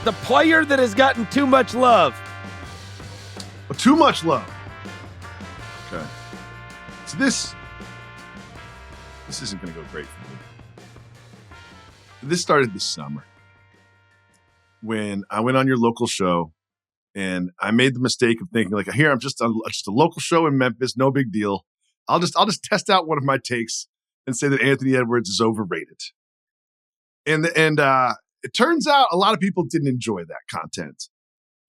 The player that has gotten too much love. Too much love. Okay. So this isn't going to go great for me. This started this summer when I went on your local show and I made the mistake of thinking like, here, I'm just a local show in Memphis. No big deal. I'll just test out one of my takes and say that Anthony Edwards is overrated. And it turns out a lot of people didn't enjoy that content.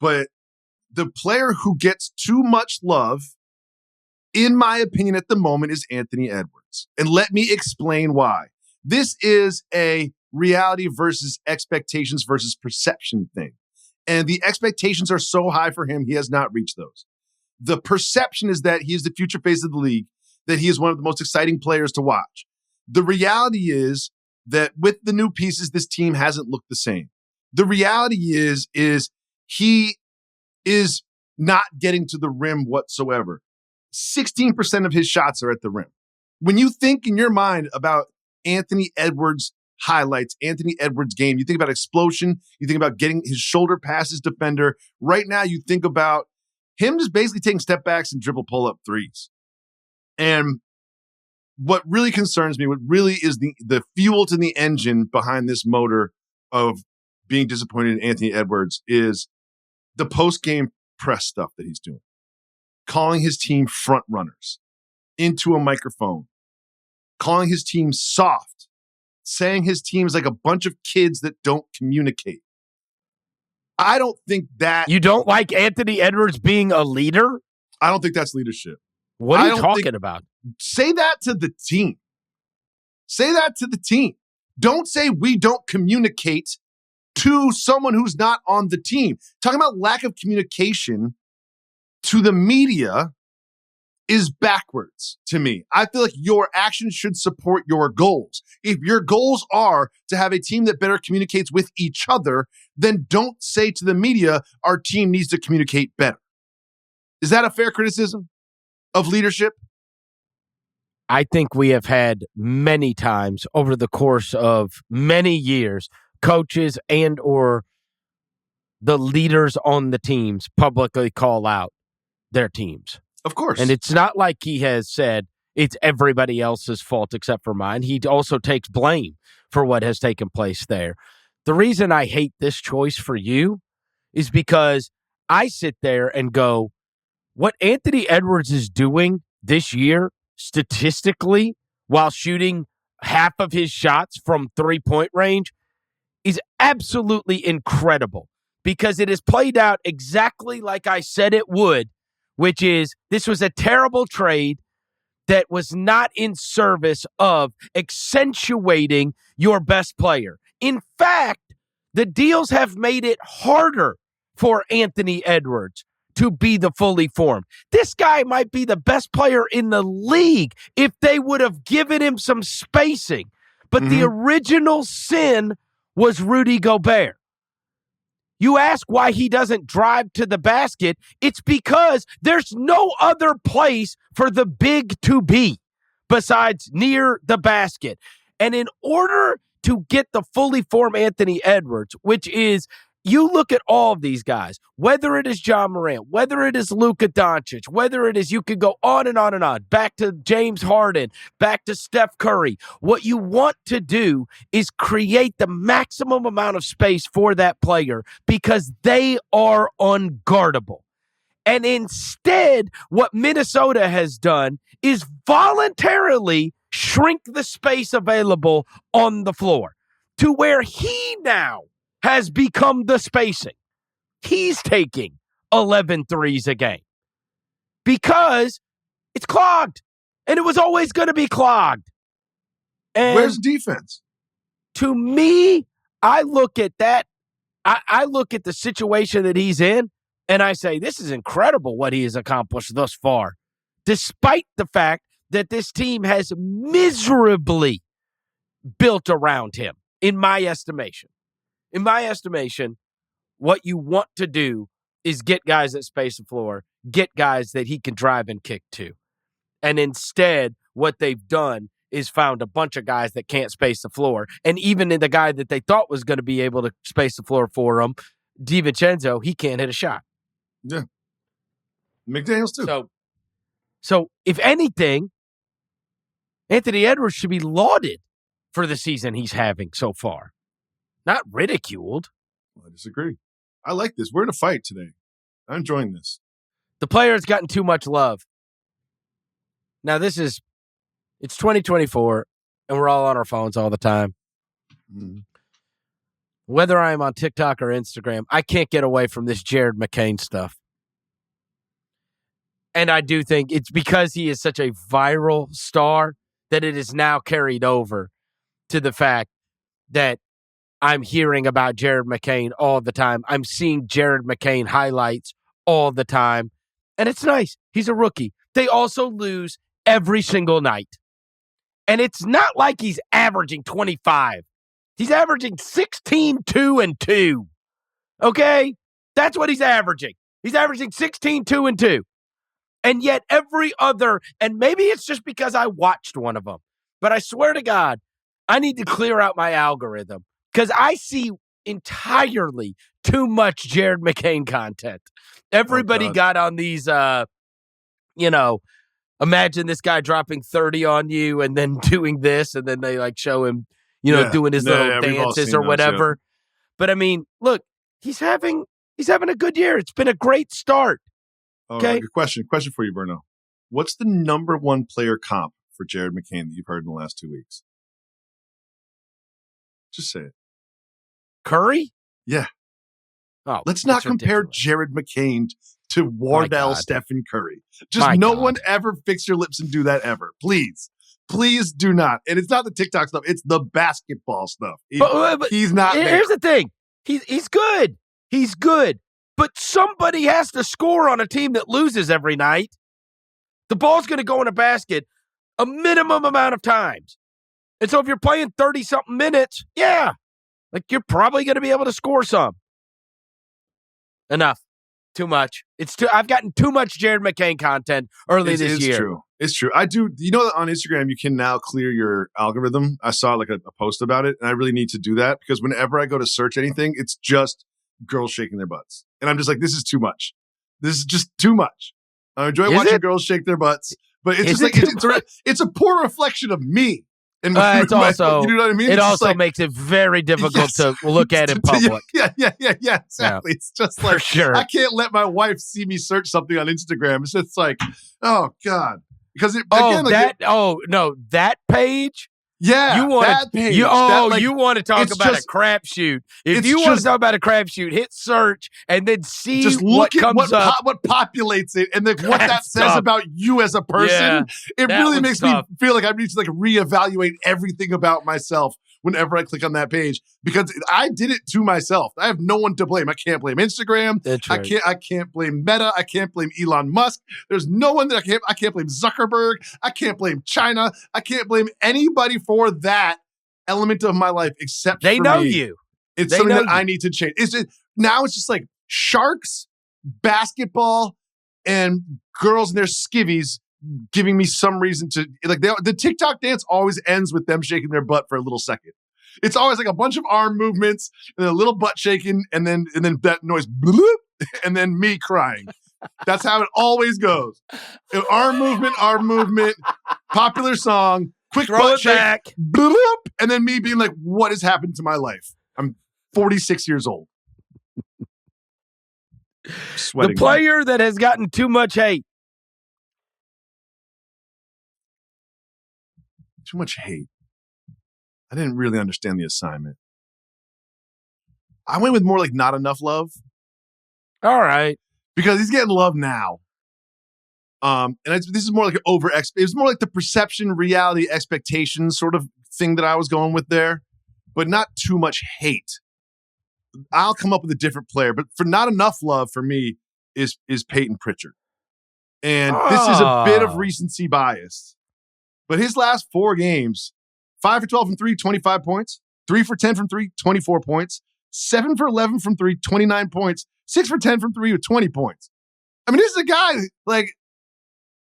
But the player who gets too much love, in my opinion at the moment, is Anthony Edwards. And let me explain why. This is a reality versus expectations versus perception thing. And the expectations are so high for him, he has not reached those. The perception is that he is the future face of the league, that he is one of the most exciting players to watch. The reality is that with the new pieces, this team hasn't looked the same. The reality is he is not getting to the rim whatsoever. 16% of his shots are at the rim. When you think in your mind about Anthony Edwards highlights, Anthony Edwards game, you think about explosion, you think about getting his shoulder past his defender. Right now, you think about him just basically taking step backs and dribble pull-up threes. And what really concerns me, what really is the fuel to the engine behind this motor of being disappointed in Anthony Edwards is the post-game press stuff that he's doing. Calling his team front runners into a microphone. Calling his team soft. Saying his team is like a bunch of kids that don't communicate. I don't think that... You don't like Anthony Edwards being a leader? I don't think that's leadership. What are you talking about? Say that to the team. Say that to the team. Don't say we don't communicate to someone who's not on the team. Talking about lack of communication to the media is backwards to me. I feel like your actions should support your goals. If your goals are to have a team that better communicates with each other, then don't say to the media, our team needs to communicate better. Is that a fair criticism of leadership? I think we have had many times over the course of many years, coaches and or the leaders on the teams publicly call out their teams. Of course. And it's not like he has said it's everybody else's fault except for mine. He also takes blame for what has taken place there. The reason I hate this choice for you is because I sit there and go, what Anthony Edwards is doing this year statistically while shooting half of his shots from three-point range is absolutely incredible because it has played out exactly like I said it would, which is this was a terrible trade that was not in service of accentuating your best player. In fact, the deals have made it harder for Anthony Edwards to be the fully formed. This guy might be the best player in the league if they would have given him some spacing. But the original sin was Rudy Gobert. You ask why he doesn't drive to the basket. It's because there's no other place for the big to be besides near the basket. And in order to get the fully formed Anthony Edwards, which is, you look at all of these guys, whether it is John Morant, whether it is Luka Doncic, whether it is, you could go on and on and on, back to James Harden, back to Steph Curry. What you want to do is create the maximum amount of space for that player because they are unguardable. And instead, what Minnesota has done is voluntarily shrink the space available on the floor to where he now has become the spacing. He's taking 11 threes a game because it's clogged, and it was always going to be clogged. And where's defense? To me, I look at that. I look at the situation that he's in, and I say, this is incredible what he has accomplished thus far, despite the fact that this team has miserably built around him, in my estimation. In my estimation, what you want to do is get guys that space the floor, get guys that he can drive and kick to. And instead, what they've done is found a bunch of guys that can't space the floor. And even in the guy that they thought was going to be able to space the floor for them, DiVincenzo, he can't hit a shot. Yeah. McDaniels too. So if anything, Anthony Edwards should be lauded for the season he's having so far, not ridiculed. I disagree. I like this. We're in a fight today. I'm enjoying this. The player has gotten too much love. Now it's 2024, and we're all on our phones all the time. Mm-hmm. Whether I'm on TikTok or Instagram, I can't get away from this Jared McCain stuff. And I do think it's because he is such a viral star that it is now carried over to the fact that I'm hearing about Jared McCain all the time. I'm seeing Jared McCain highlights all the time. And it's nice. He's a rookie. They also lose every single night. And it's not like he's averaging 25. He's averaging 16, 2, and 2. Okay? That's what he's averaging. He's averaging 16, 2, and 2. And yet every other, and maybe it's just because I watched one of them, but I swear to God, I need to clear out my algorithm because I see entirely too much Jared McCain content. Everybody got on these, imagine this guy dropping 30 on you and then doing this, and then they like show him, doing his little dances or whatever. But I mean, look, he's having a good year. It's been a great start. Okay. Good question. Question for you, Verno. What's the number one player comp for Jared McCain that you've heard in the last 2 weeks? Just say it. Curry? Yeah. Oh, let's not compare ridiculous. Jared McCain to Wardell Stephen Curry. Just one ever fix your lips and do that ever. Please. Please do not. And it's not the TikTok stuff. It's the basketball stuff. But he's not there. Here's the thing. He's good. He's good. But somebody has to score on a team that loses every night. The ball's going to go in a basket a minimum amount of times. And so if you're playing 30-something minutes, yeah, like you're probably going to be able to score some. Enough. Too much. I've gotten too much Jared McCain content early this year. It's true. It's true. I do. You know that on Instagram, you can now clear your algorithm. I saw like a post about it, and I really need to do that because whenever I go to search anything, it's just girls shaking their butts. And I'm just like, this is too much. This is just too much. I enjoy watching girls shake their butts, but it's just like, it's a poor reflection of me. And it's also, you know what I mean? It also makes it very difficult to look at in public. Yeah, exactly. Yeah. It's just like, sure. I can't let my wife see me search something on Instagram. It's just like, oh God. Because that page. Yeah, you want that page. You want to talk about a crapshoot. If you want to talk about a crapshoot, hit search and then see just look what comes up. What populates it, and then what that says about you as a person. It really makes me feel like I need to like reevaluate everything about myself whenever I click on that page because I did it to myself. I have no one to blame. I can't blame Instagram. That's right. I can't blame Meta. I can't blame Elon Musk. There's no one that I can't blame Zuckerberg. I can't blame China. I can't blame anybody for that element of my life except they for know me. you. It's something that I need to change. Now it's just like sharks, basketball, and girls in their skivvies giving me some reason to like the TikTok dance always ends with them shaking their butt for a little second. It's always like a bunch of arm movements and a little butt shaking and then that noise bloop, and then me crying. That's how it always goes. Arm movement, popular song, quick throw butt it shake, back, bloop, and then me being like, what has happened to my life? I'm 46 years old. Sweating. The player that has gotten too much hate. Too much hate. I didn't really understand the assignment. I went with more like not enough love. All right. Because he's getting love now. This is more like it was more like the perception, reality, expectation sort of thing that I was going with there, but not too much hate. I'll come up with a different player, but for not enough love for me is Peyton Pritchard. And this is a bit of recency bias. But his last 4 games, 5 for 12 from 3, 25 points. 3 for 10 from 3, 24 points. 7 for 11 from 3, 29 points. 6 for 10 from 3 with 20 points. I mean, this is a guy, like,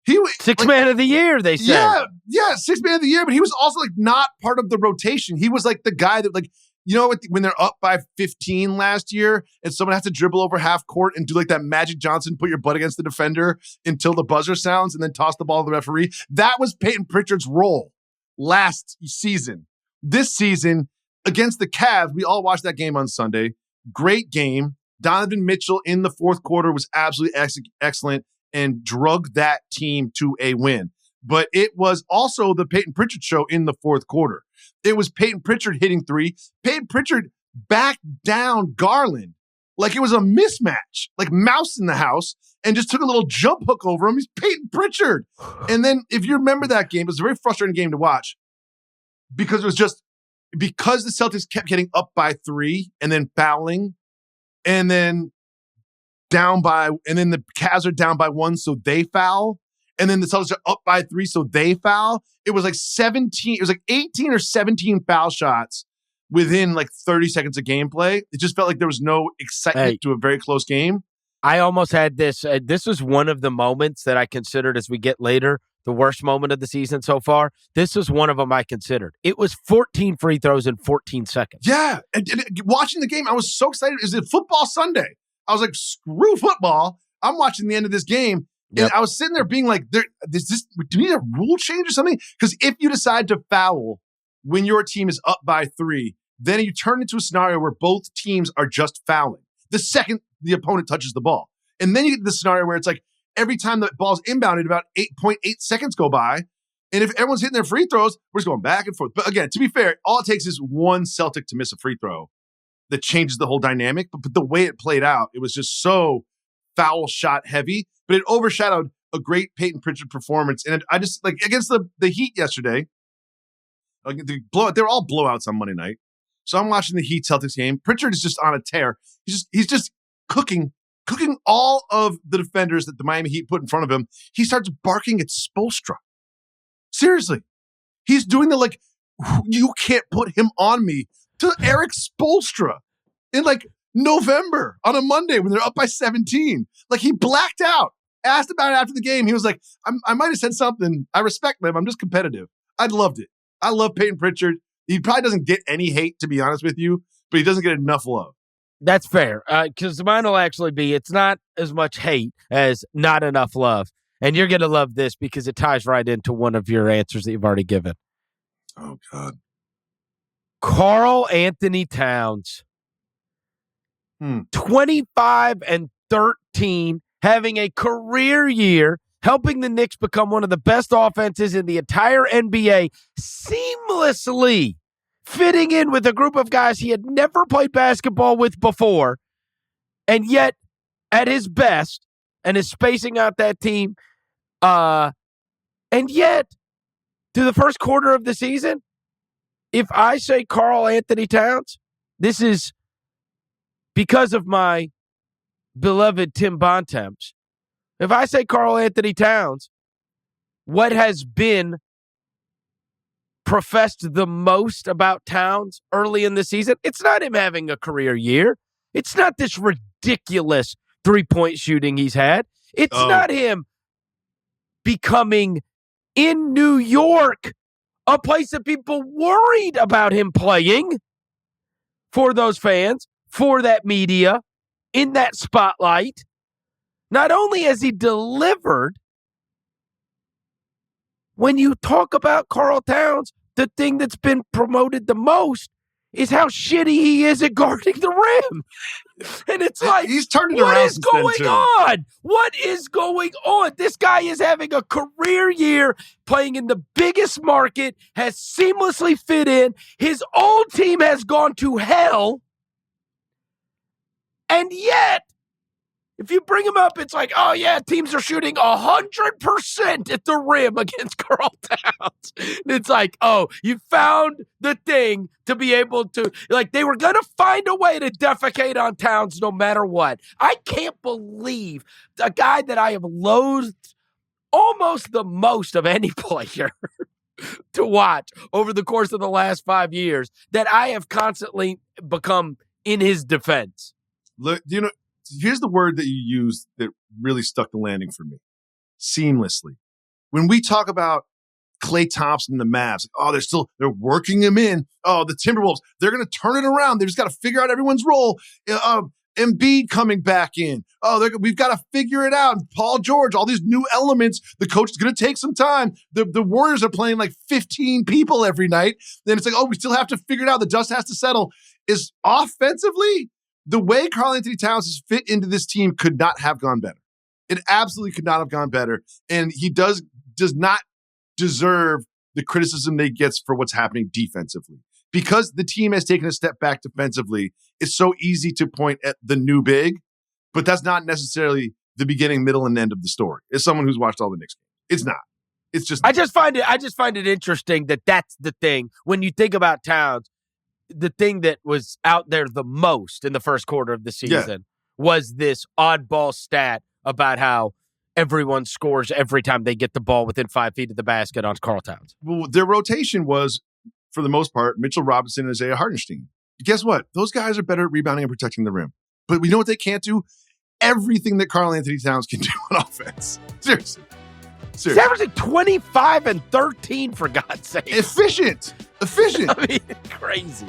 he was... Sixth man of the year, they said. Yeah, 6th man of the year, but he was also, like, not part of the rotation. He was, like, the guy that, like, You know, when they're up by 15 last year and someone has to dribble over half court and do like that Magic Johnson, put your butt against the defender until the buzzer sounds and then toss the ball to the referee. That was Peyton Pritchard's role last season. This season against the Cavs, we all watched that game on Sunday. Great game. Donovan Mitchell in the fourth quarter was absolutely excellent and drug that team to a win. But it was also the Peyton Pritchard show in the fourth quarter. It was Peyton Pritchard hitting three. Peyton Pritchard backed down Garland like it was a mismatch, like mouse in the house, and just took a little jump hook over him. He's Peyton Pritchard. And then if you remember that game, it was a very frustrating game to watch because the Celtics kept getting up by 3 and then fouling and then the Cavs are down by 1, so they foul. And then the Celtics are up by 3, so they foul. It was like 18 or 17 foul shots within like 30 seconds of gameplay. It just felt like there was no excitement to a very close game. I almost had this. This was one of the moments that I considered as we get later, the worst moment of the season so far. This was one of them I considered. It was 14 free throws in 14 seconds. Yeah. And watching the game, I was so excited. It was football Sunday. I was like, screw football. I'm watching the end of this game. And I was sitting there being like, do we need a rule change or something? Because if you decide to foul when your team is up by 3, then you turn into a scenario where both teams are just fouling the second the opponent touches the ball. And then you get the scenario where it's like every time the ball's inbounded, about 8.8 seconds go by. And if everyone's hitting their free throws, we're just going back and forth. But again, to be fair, all it takes is one Celtic to miss a free throw that changes the whole dynamic. But the way it played out, it was just so foul shot heavy, but it overshadowed a great Peyton Pritchard performance. And I just like against the Heat yesterday, they were all blowouts on Monday night. So I'm watching the Heat Celtics game. Pritchard is just on a tear. He's just cooking all of the defenders that the Miami Heat put in front of him. He starts barking at Spoelstra. Seriously. He's doing the like, you can't put him on me to Eric Spoelstra in like November on a Monday when they're up by 17. Like he blacked out, asked about it after the game. He was like, I might have said something. I respect them. I'm just competitive. I loved it. I love Peyton Pritchard. He probably doesn't get any hate, to be honest with you, but he doesn't get enough love. That's fair. Because mine will actually be, it's not as much hate as not enough love. And you're going to love this because it ties right into one of your answers that you've already given. Oh, God. Karl-Towns. 25-13, having a career year, helping the Knicks become one of the best offenses in the entire NBA, seamlessly fitting in with a group of guys he had never played basketball with before, and yet at his best, and is spacing out that team, and yet through the first quarter of the season, if I say Karl-Towns, this is because of my beloved Tim Bontemps. If I say Karl-Towns, what has been professed the most about Towns early in the season, it's not him having a career year. It's not this ridiculous three-point shooting he's had. It's not him becoming in New York a place that people worried about him playing for those fans, for that media, in that spotlight. Not only has he delivered, when you talk about Karl-Towns, the thing that's been promoted the most is how shitty he is at guarding the rim. And it's like, he's turned it what around is going on? What is going on? This guy is having a career year, playing in the biggest market, has seamlessly fit in. His old team has gone to hell. And yet, if you bring him up, it's like, oh, yeah, teams are shooting 100% at the rim against Karl-Towns. It's like, oh, you found the thing to be able to, like, they were going to find a way to defecate on Towns no matter what. I can't believe a guy that I have loathed almost the most of any player to watch over the course of the last 5 years that I have constantly become in his defense. Look, you know, here's the word that you used that really stuck the landing for me. Seamlessly. When we talk about Klay Thompson and the Mavs. Oh, they're working him in. Oh, the Timberwolves, they're going to turn it around. They just got to figure out everyone's role. Embiid coming back in. Oh, we've got to figure it out. And Paul George, all these new elements. The coach is going to take some time. The Warriors are playing like 15 people every night. Then it's like, oh, we still have to figure it out. The dust has to settle. Is offensively, the way Karl-Anthony Towns has fit into this team could not have gone better. It absolutely could not have gone better. And he does not deserve the criticism that he gets for what's happening defensively. Because the team has taken a step back defensively, it's so easy to point at the new big, but that's not necessarily the beginning, middle, and end of the story. As someone who's watched all the Knicks games, it's not. It's just. I just find it interesting that that's the thing. When you think about Towns, the thing that was out there the most in the first quarter of the season was this oddball stat about how everyone scores every time they get the ball within 5 feet of the basket on Karl-Towns. Well, their rotation was, for the most part, Mitchell Robinson and Isaiah Hartenstein. Guess what? Those guys are better at rebounding and protecting the rim. But we know what they can't do? Everything that Karl-Anthony Towns can do on offense. Seriously. He's averaging 25 and 13, for God's sake. Efficient. I mean, crazy.